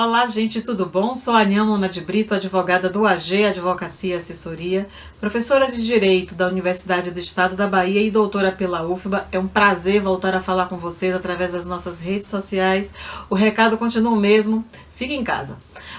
Olá, gente, tudo bom? Sou a Nhamona de Brito, advogada do AG Advocacia e Assessoria, professora de Direito da Universidade do Estado da Bahia e doutora pela UFBA. É um prazer voltar a falar com vocês através das nossas redes sociais. O recado continua o mesmo, fique em casa.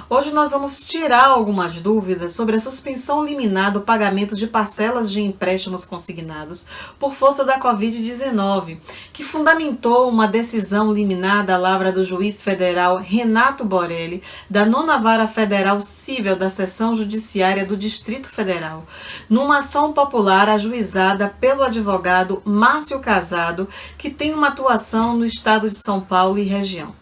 Hoje nós vamos tirar algumas dúvidas sobre a suspensão liminar do pagamento de parcelas de empréstimos consignados por força da Covid-19, que fundamentou uma decisão liminar da lavra do juiz federal Renato Borelli, da 9ª Vara Federal Cível da Seção Judiciária do Distrito Federal, numa ação popular ajuizada pelo advogado Márcio Casado, que tem uma atuação no estado de São Paulo e região.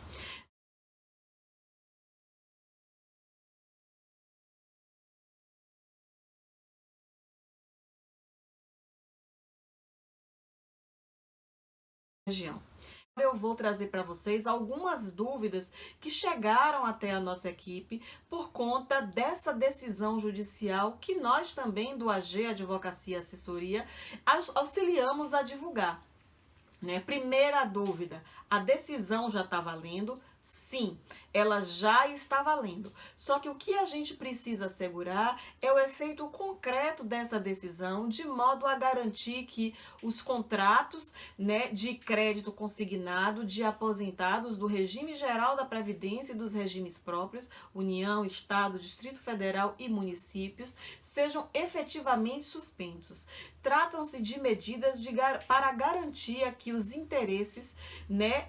Eu vou trazer para vocês algumas dúvidas que chegaram até a nossa equipe por conta dessa decisão judicial que nós também do AG Advocacia e Assessoria auxiliamos a divulgar. Primeira dúvida, a decisão já está valendo? Sim, ela já está valendo. Só que o que a gente precisa assegurar é o efeito concreto dessa decisão, de modo a garantir que os contratos, de crédito consignado de aposentados do regime geral da Previdência e dos regimes próprios, União, Estado, Distrito Federal e municípios, sejam efetivamente suspensos. Tratam-se de medidas para garantir que os interesses,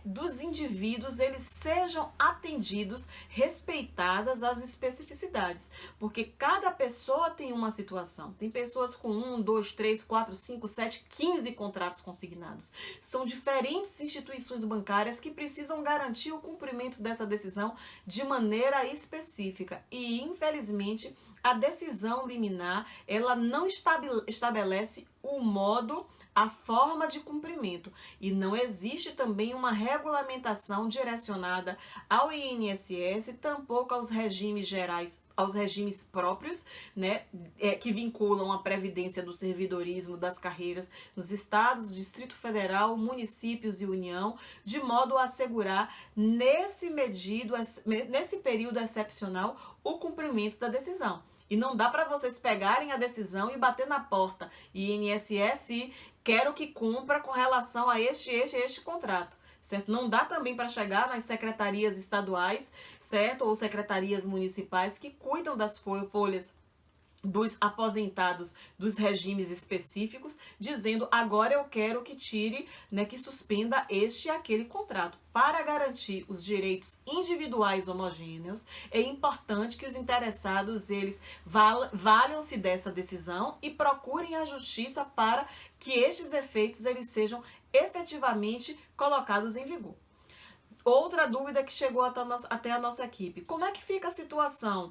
dos indivíduos eles sejam atendidos, respeitadas as especificidades, porque cada pessoa tem uma situação. Tem pessoas com 1, 2, 3, 4, 5, 7, 15 contratos consignados. São diferentes instituições bancárias que precisam garantir o cumprimento dessa decisão de maneira específica. E, infelizmente, a decisão liminar, ela não estabelece o modo, a forma de cumprimento, e não existe também uma regulamentação direcionada ao INSS, tampouco aos regimes gerais, aos regimes próprios, que vinculam a previdência do servidorismo das carreiras nos estados, Distrito Federal, municípios e União, de modo a assegurar nesse período excepcional o cumprimento da decisão. E não dá para vocês pegarem a decisão e bater na porta. INSS, quero que cumpra com relação a este contrato, certo? Não dá também para chegar nas secretarias estaduais, certo? Ou secretarias municipais que cuidam das folhas dos aposentados dos regimes específicos, dizendo agora eu quero que tire, que suspenda este e aquele contrato. Para garantir os direitos individuais homogêneos, é importante que os interessados eles valham-se dessa decisão e procurem a justiça para que estes efeitos eles sejam efetivamente colocados em vigor. Outra dúvida que chegou até a nossa equipe. Como é que fica a situação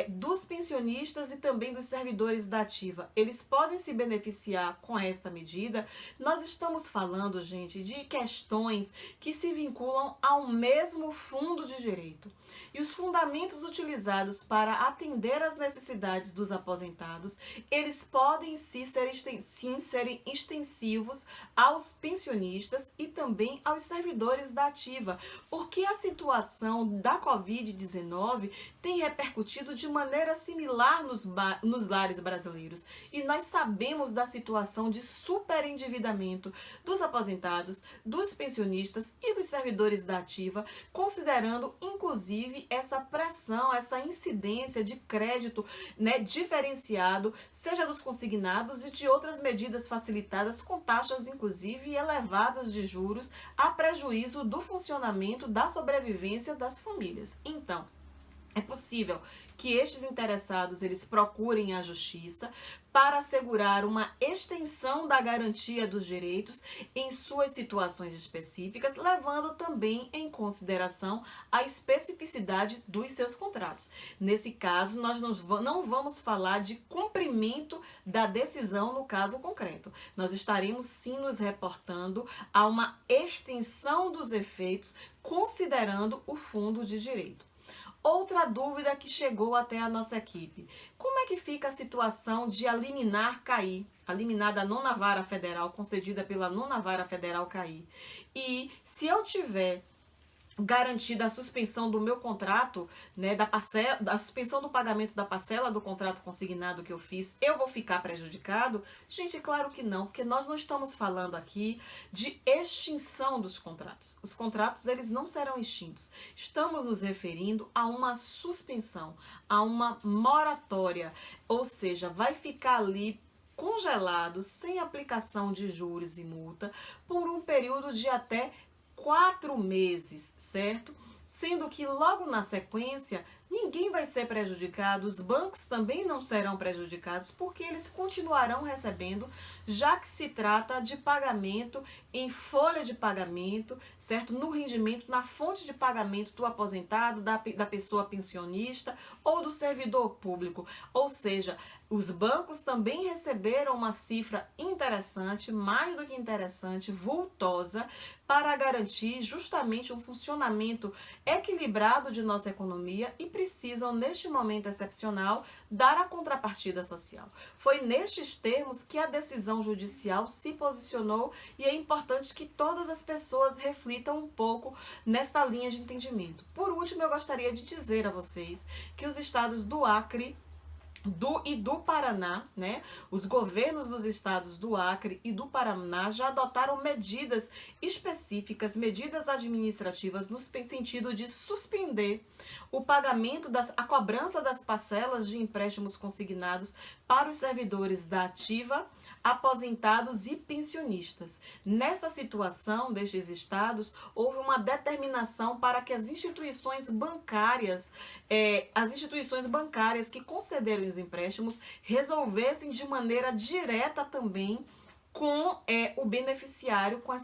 dos pensionistas e também dos servidores da ativa? Eles podem se beneficiar com esta medida? Nós estamos falando, gente, de questões que se vinculam ao mesmo fundo de direito. E os fundamentos utilizados para atender às necessidades dos aposentados, eles podem sim serem extensivos aos pensionistas e também aos servidores da ativa, porque a situação da Covid-19 tem repercutido de maneira similar nos lares brasileiros. E nós sabemos da situação de superendividamento dos aposentados, dos pensionistas e dos servidores da ativa, considerando, inclusive, essa pressão, essa incidência de crédito, diferenciado, seja dos consignados e de outras medidas facilitadas com taxas, inclusive, elevadas de juros, a prejuízo do funcionamento, da sobrevivência das famílias. Então, é possível que estes interessados eles procurem a justiça para assegurar uma extensão da garantia dos direitos em suas situações específicas, levando também em consideração a especificidade dos seus contratos. Nesse caso, nós não vamos falar de cumprimento da decisão no caso concreto. Nós estaremos sim nos reportando a uma extensão dos efeitos, considerando o fundo de direito. Outra dúvida que chegou até a nossa equipe. Como é que fica a situação de a liminar cair? A liminar da 9ª Vara Federal, concedida pela 9ª Vara Federal cair. E se eu tiver garantida a suspensão do meu contrato, né, da suspensão do pagamento da parcela do contrato consignado que eu fiz, eu vou ficar prejudicado? Gente, claro que não, porque nós não estamos falando aqui de extinção dos contratos. Os contratos, eles não serão extintos. Estamos nos referindo a uma suspensão, a uma moratória, ou seja, vai ficar ali congelado, sem aplicação de juros e multa, por um período de até 4 meses, certo? Sendo que logo na sequência, ninguém vai ser prejudicado, os bancos também não serão prejudicados, porque eles continuarão recebendo, já que se trata de pagamento em folha de pagamento, certo? No rendimento, na fonte de pagamento do aposentado, da pessoa pensionista ou do servidor público. Ou seja, os bancos também receberam uma cifra interessante, mais do que interessante, vultosa, para garantir justamente um funcionamento equilibrado de nossa economia e precisam, neste momento excepcional, dar a contrapartida social. Foi nestes termos que a decisão judicial se posicionou e é importante que todas as pessoas reflitam um pouco nesta linha de entendimento. Por último, eu gostaria de dizer a vocês que os estados do Acre e do Paraná, né? Os governos dos estados do Acre e do Paraná já adotaram medidas específicas, medidas administrativas no sentido de suspender o pagamento a cobrança das parcelas de empréstimos consignados para os servidores da ativa, aposentados e pensionistas. Nessa situação destes estados, houve uma determinação para que as instituições bancárias que concederam os empréstimos resolvessem de maneira direta também com o beneficiário com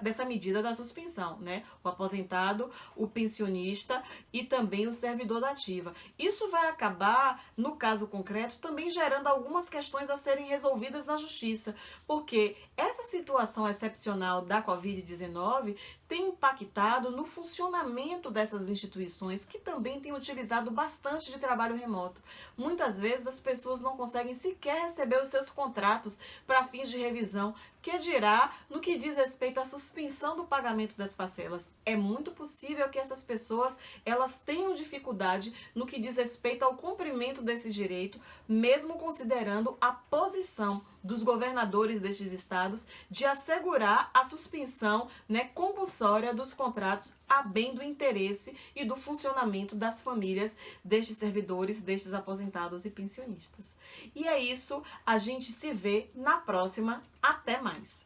dessa medida da suspensão, né? O aposentado, o pensionista e também o servidor da ativa. Isso vai acabar, no caso concreto, também gerando algumas questões a serem resolvidas na justiça, porque essa situação excepcional da Covid-19 tem impactado no funcionamento dessas instituições que também têm utilizado bastante de trabalho remoto. Muitas vezes as pessoas não conseguem sequer receber os seus contratos para fins de revisão, que dirá no que diz respeito à suspensão do pagamento das parcelas. É muito possível que essas pessoas elas tenham dificuldade no que diz respeito ao cumprimento desse direito, mesmo considerando a posição dos governadores destes estados de assegurar a suspensão, né, compulsória dos contratos a bem do interesse e do funcionamento das famílias destes servidores, destes aposentados e pensionistas. E é isso, a gente se vê na próxima. Até mais!